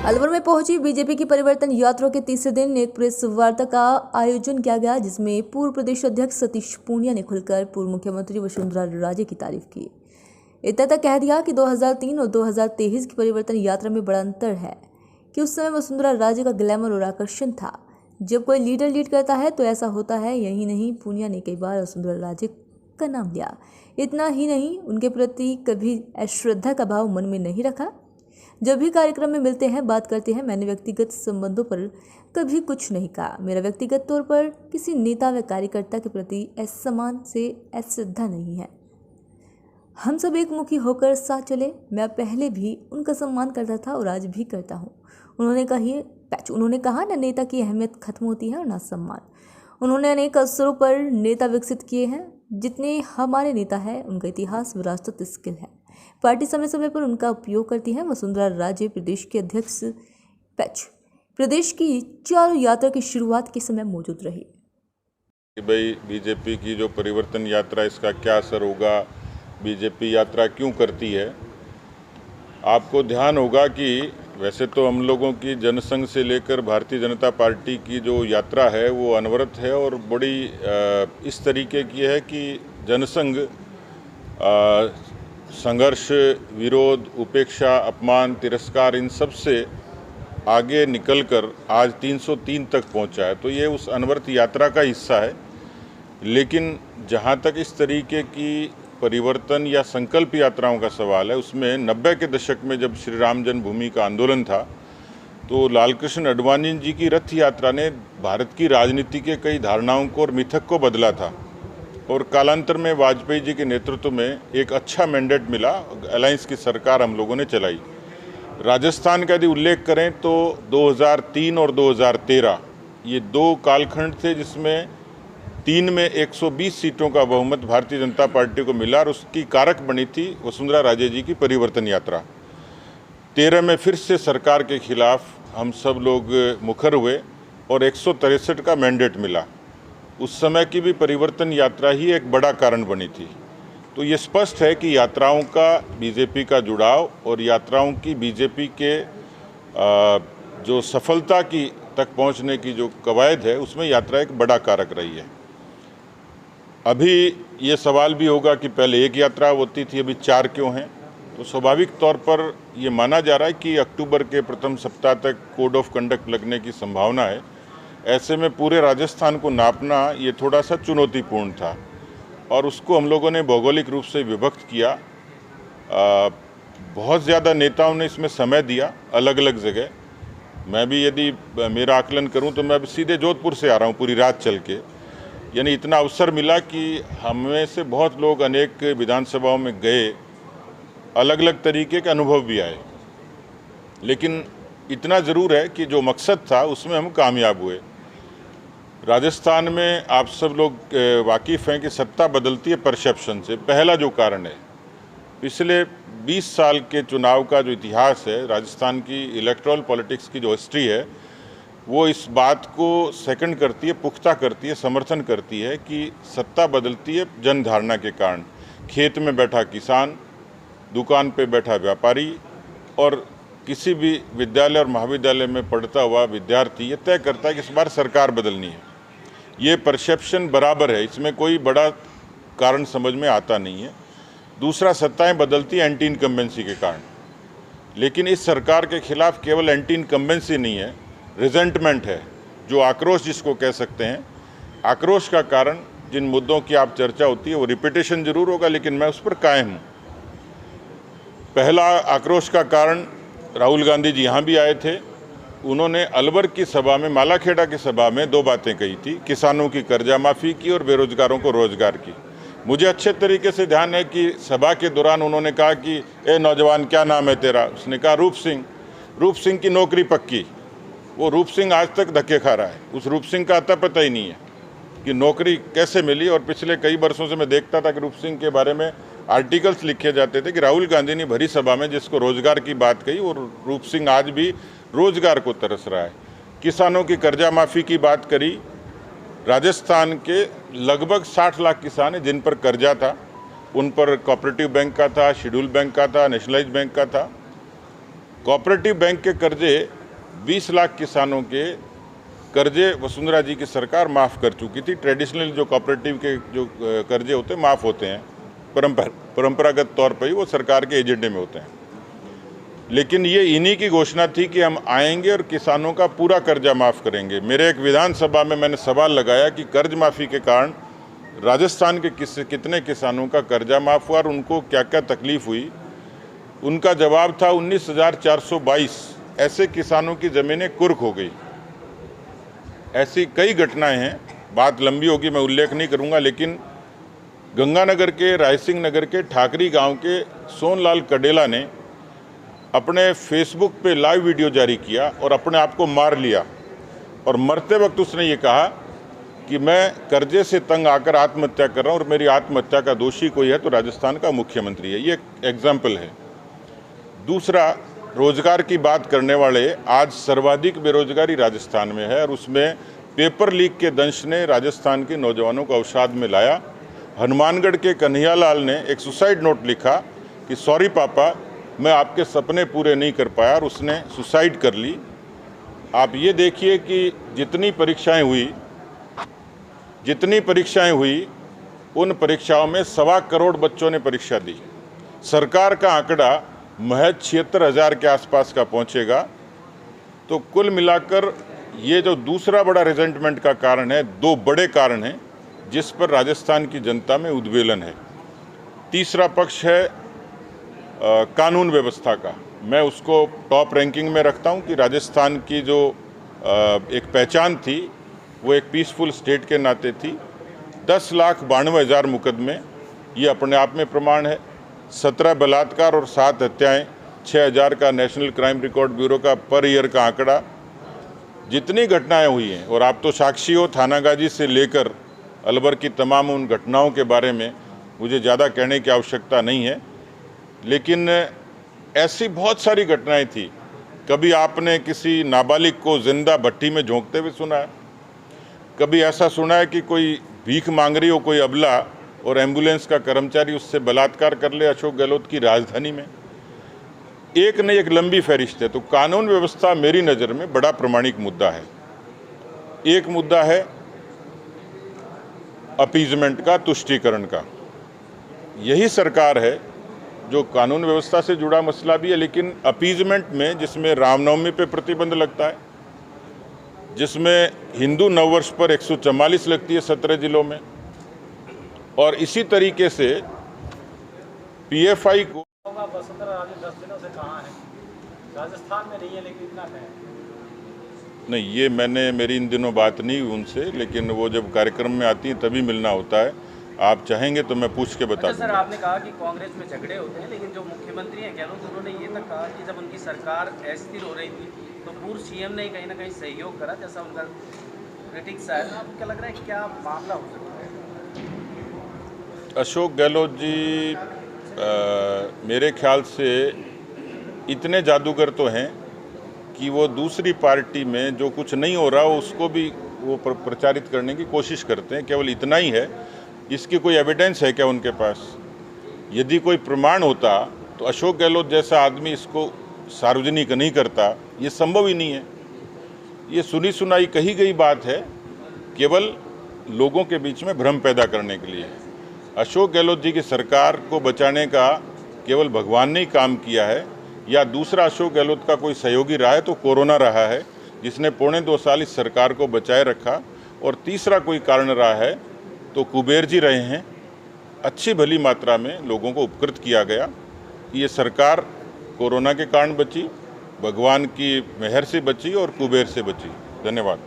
अलवर में पहुंची बीजेपी की परिवर्तन यात्रा के तीसरे दिन एक प्रेस वार्ता का आयोजन किया गया, जिसमें पूर्व प्रदेश अध्यक्ष सतीश पूनिया ने खुलकर पूर्व मुख्यमंत्री वसुंधरा राजे की तारीफ की। इतना तक कह दिया कि 2003 और 2023 की परिवर्तन यात्रा में बड़ा अंतर है कि उस समय वसुंधरा राजे का ग्लैमर और आकर्षण था। जब कोई लीडर लीड करता है तो ऐसा होता है। यही नहीं, पूनिया ने कई बार वसुंधरा राजे का नाम लिया। इतना ही नहीं, उनके प्रति कभी अश्रद्धा का भाव मन में नहीं रखा। जब भी कार्यक्रम में मिलते हैं, बात करते हैं, मैंने व्यक्तिगत संबंधों पर कभी कुछ नहीं कहा। मेरा व्यक्तिगत तौर पर किसी नेता व कार्यकर्ता के प्रति असम्मान से अश्रद्धा नहीं है। हम सब एक मुखी होकर साथ चले। मैं पहले भी उनका सम्मान करता था और आज भी करता हूँ। उन्होंने कहा न नेता की अहमियत खत्म होती है और न सम्मान। उन्होंने अनेक अवसरों पर नेता विकसित किए हैं। जितने हमारे नेता हैं, उनका इतिहास, विरासत, स्किल है। पार्टी समय समय पर उनका उपयोग करती है। वसुंधरा राजे प्रदेश के अध्यक्ष प्रदेश की चारों यात्रा की शुरुआत के समय मौजूद रही। भाई, बीजेपी की जो परिवर्तन यात्रा, इसका क्या असर होगा, बीजेपी यात्रा क्यों करती है। आपको ध्यान होगा कि वैसे तो हम लोगों की जनसंघ से लेकर भारतीय जनता पार्टी की जो यात्रा है वो अनवरत है और बड़ी इस तरीके की है कि जनसंघ संघर्ष, विरोध, उपेक्षा, अपमान, तिरस्कार, इन सब से आगे निकलकर आज 303 तक पहुंचा है। तो ये उस अनवरत यात्रा का हिस्सा है। लेकिन जहां तक इस तरीके की परिवर्तन या संकल्प यात्राओं का सवाल है, उसमें 90 के दशक में जब श्री राम जन्मभूमि का आंदोलन था तो लालकृष्ण आडवाणी जी की रथ यात्रा ने भारत की राजनीति के कई धारणाओं को और मिथक को बदला था और कालांतर में वाजपेयी जी के नेतृत्व में एक अच्छा मैंडेट मिला। अलायंस की सरकार हम लोगों ने चलाई। राजस्थान का यदि उल्लेख करें तो 2003 और 2013 ये दो कालखंड थे जिसमें 3 में 120 सीटों का बहुमत भारतीय जनता पार्टी को मिला और उसकी कारक बनी थी वसुंधरा राजे जी की परिवर्तन यात्रा। 13 में फिर से सरकार के खिलाफ हम सब लोग मुखर हुए और 163 का मैंडेट मिला। उस समय की भी परिवर्तन यात्रा ही एक बड़ा कारण बनी थी। तो ये स्पष्ट है कि यात्राओं का बीजेपी का जुड़ाव और यात्राओं की बीजेपी के जो सफलता की तक पहुंचने की जो कवायद है, उसमें यात्रा एक बड़ा कारक रही है। अभी ये सवाल भी होगा कि पहले एक यात्रा होती थी, अभी 4 क्यों हैं। तो स्वाभाविक तौर पर ये माना जा रहा है कि अक्टूबर के प्रथम सप्ताह तक कोड ऑफ कंडक्ट लगने की संभावना है। ऐसे में पूरे राजस्थान को नापना ये थोड़ा सा चुनौतीपूर्ण था और उसको हम लोगों ने भौगोलिक रूप से विभक्त किया। बहुत ज़्यादा नेताओं ने इसमें समय दिया अलग अलग जगह। मैं भी यदि मेरा आकलन करूं तो मैं सीधे जोधपुर से आ रहा हूं पूरी रात चल के। यानी इतना अवसर मिला कि हम में से बहुत लोग अनेक विधानसभाओं में गए, अलग अलग तरीके के अनुभव भी आए। लेकिन इतना ज़रूर है कि जो मकसद था उसमें हम कामयाब हुए। राजस्थान में आप सब लोग वाकिफ़ हैं कि सत्ता बदलती है परसेप्शन से। पहला जो कारण है, पिछले 20 साल के चुनाव का जो इतिहास है, राजस्थान की इलेक्टोरल पॉलिटिक्स की जो हिस्ट्री है, वो इस बात को सेकंड करती है, पुख्ता करती है, समर्थन करती है कि सत्ता बदलती है जनधारणा के कारण। खेत में बैठा किसान, दुकान पे बैठा व्यापारी और किसी भी विद्यालय और महाविद्यालय में पढ़ता हुआ विद्यार्थी ये तय करता है कि इस बार सरकार बदलनी है। ये परसेप्शन बराबर है, इसमें कोई बड़ा कारण समझ में आता नहीं है। दूसरा, सत्ताएं बदलती हैं एंटी इनकम्बेंसी के कारण। लेकिन इस सरकार के खिलाफ केवल एंटी इनकम्बेंसी नहीं है, रिजेंटमेंट है, जो आक्रोश जिसको कह सकते हैं। आक्रोश का कारण जिन मुद्दों की आप चर्चा होती है वो रिपीटेशन जरूर होगा, लेकिन मैं उस पर कायम हूँ। पहला आक्रोश का कारण, राहुल गांधी जी यहाँ भी आए थे। उन्होंने अलवर की सभा में, मालाखेड़ा की सभा में 2 बातें कही थी, किसानों की कर्जा माफ़ी की और बेरोजगारों को रोजगार की। मुझे अच्छे तरीके से ध्यान है कि सभा के दौरान उन्होंने कहा कि ए नौजवान, क्या नाम है तेरा? उसने कहा रूप सिंह। रूप सिंह की नौकरी पक्की। वो रूप सिंह आज तक धक्के खा रहा है। उस रूप सिंह का अता पता ही नहीं है कि नौकरी कैसे मिली। और पिछले कई वर्षों से मैं देखता था कि रूप सिंह के बारे में आर्टिकल्स लिखे जाते थे कि राहुल गांधी ने भरी सभा में जिसको रोजगार की बात कही, और रूप सिंह आज भी रोजगार को तरस रहा है। किसानों की कर्जा माफ़ी की बात करी। राजस्थान के लगभग 60 लाख किसान हैं जिन पर कर्जा था। उन पर कोऑपरेटिव बैंक का था, शेड्यूल बैंक का था, नेशनलाइज बैंक का था। कोऑपरेटिव बैंक के कर्जे 20 लाख किसानों के कर्जे वसुंधरा जी की सरकार माफ़ कर चुकी थी। ट्रेडिशनल जो कोऑपरेटिव के जो कर्जे होते हैं माफ़ होते हैं, परंपरागत तौर पर ही वो सरकार के एजेंडे में होते हैं। लेकिन ये इन्हीं की घोषणा थी कि हम आएंगे और किसानों का पूरा कर्जा माफ़ करेंगे। मेरे एक विधानसभा में मैंने सवाल लगाया कि कर्ज माफ़ी के कारण राजस्थान के कितने किसानों का कर्जा माफ़ हुआ और उनको क्या क्या तकलीफ हुई। उनका जवाब था 19,422 ऐसे किसानों की ज़मीनें कुर्क हो गई। ऐसी कई घटनाएं हैं, बात लंबी होगी, मैं उल्लेख नहीं करूंगा। लेकिन गंगानगर के रायसिंह नगर के ठाकरी गांव के सोनलाल कडेला ने अपने फेसबुक पे लाइव वीडियो जारी किया और अपने आप को मार लिया, और मरते वक्त उसने ये कहा कि मैं कर्जे से तंग आकर आत्महत्या कर रहा हूँ और मेरी आत्महत्या का दोषी कोई है तो राजस्थान का मुख्यमंत्री है। ये एक एग्जाम्पल है। दूसरा, रोजगार की बात करने वाले, आज सर्वाधिक बेरोजगारी राजस्थान में है और उसमें पेपर लीक के दंश ने राजस्थान के नौजवानों को अवसाद में लाया। हनुमानगढ़ के कन्हैयालाल ने एक सुसाइड नोट लिखा कि सॉरी पापा, मैं आपके सपने पूरे नहीं कर पाया, और उसने सुसाइड कर ली। आप ये देखिए कि जितनी परीक्षाएं हुई उन परीक्षाओं में 1.25 करोड़ बच्चों ने परीक्षा दी। सरकार का आंकड़ा महज 76,000 के आसपास का पहुंचेगा। तो कुल मिलाकर ये जो दूसरा बड़ा रिजेंटमेंट का कारण है, 2 बड़े कारण हैं जिस पर राजस्थान की जनता में उद्वेलन है। तीसरा पक्ष है कानून व्यवस्था का। मैं उसको टॉप रैंकिंग में रखता हूं कि राजस्थान की जो एक पहचान थी वो एक पीसफुल स्टेट के नाते थी। 10,92,000 मुकदमे, ये अपने आप में प्रमाण है। 17 बलात्कार और 7 हत्याएं, 6,000 का नेशनल क्राइम रिकॉर्ड ब्यूरो का पर ईयर का आंकड़ा। जितनी घटनाएं हुई हैं, और आप तो साक्षी हो, थानागाजी से लेकर अलवर की तमाम उन घटनाओं के बारे में मुझे ज़्यादा कहने की आवश्यकता नहीं है। लेकिन ऐसी बहुत सारी घटनाएं थी। कभी आपने किसी नाबालिग को जिंदा भट्टी में झोंकते हुए सुना है? कभी ऐसा सुना है कि कोई भीख मांग रही हो कोई अबला और एम्बुलेंस का कर्मचारी उससे बलात्कार कर ले अशोक गहलोत की राजधानी में? एक नहीं, एक लंबी फहरिस्त है। तो कानून व्यवस्था मेरी नज़र में बड़ा प्रमाणिक मुद्दा है। एक मुद्दा है अपीजमेंट का, तुष्टीकरण का। यही सरकार है जो कानून व्यवस्था से जुड़ा मसला भी है, लेकिन अपीजमेंट में, जिसमें रामनवमी पे प्रतिबंध लगता है, जिसमें हिंदू नववर्ष पर 144 लगती है 17 जिलों में, और इसी तरीके से पीएफआई को वसुंधरा राजे 10 दिनों से कहाँ है? राजस्थान में नहीं है, लेकिन इतना है। नहीं, ये मेरी इन दिनों बात नहीं हुई उनसे, लेकिन वो जब कार्यक्रम में आती हैं तभी मिलना होता है। आप चाहेंगे तो मैं पूछ के बता दूंगा। सर, आपने कहा कि कांग्रेस में झगड़े होते हैं, लेकिन जो मुख्यमंत्री हैं गहलोत, उन्होंने ये तक कहा कि जब उनकी सरकार अस्थिर हो रही थी तो पूर्व सीएम ने कहीं ना कहीं सहयोग करा, जैसा उनका क्रिटिक्स है। आपको क्या लग रहा है, क्या मामला हो सकता है? अशोक गहलोत जी मेरे ख्याल से इतने जादूगर तो हैं कि वो दूसरी पार्टी में जो कुछ नहीं हो रहा उसको भी वो प्रचारित करने की कोशिश करते हैं। केवल इतना ही है। इसकी कोई एविडेंस है क्या उनके पास? यदि कोई प्रमाण होता तो अशोक गहलोत जैसा आदमी इसको सार्वजनिक नहीं करता। ये संभव ही नहीं है। ये सुनी सुनाई कही गई बात है, केवल लोगों के बीच में भ्रम पैदा करने के लिए। अशोक गहलोत जी की सरकार को बचाने का केवल भगवान ने ही काम किया है, या दूसरा अशोक गहलोत का कोई सहयोगी रहा है तो कोरोना रहा है, जिसने 2.25 साल इस सरकार को बचाए रखा। और तीसरा कोई कारण रहा है तो कुबेर जी रहे हैं। अच्छी भली मात्रा में लोगों को उपकृत किया गया। ये सरकार कोरोना के कारण बची, भगवान की मेहर से बची और कुबेर से बची। धन्यवाद।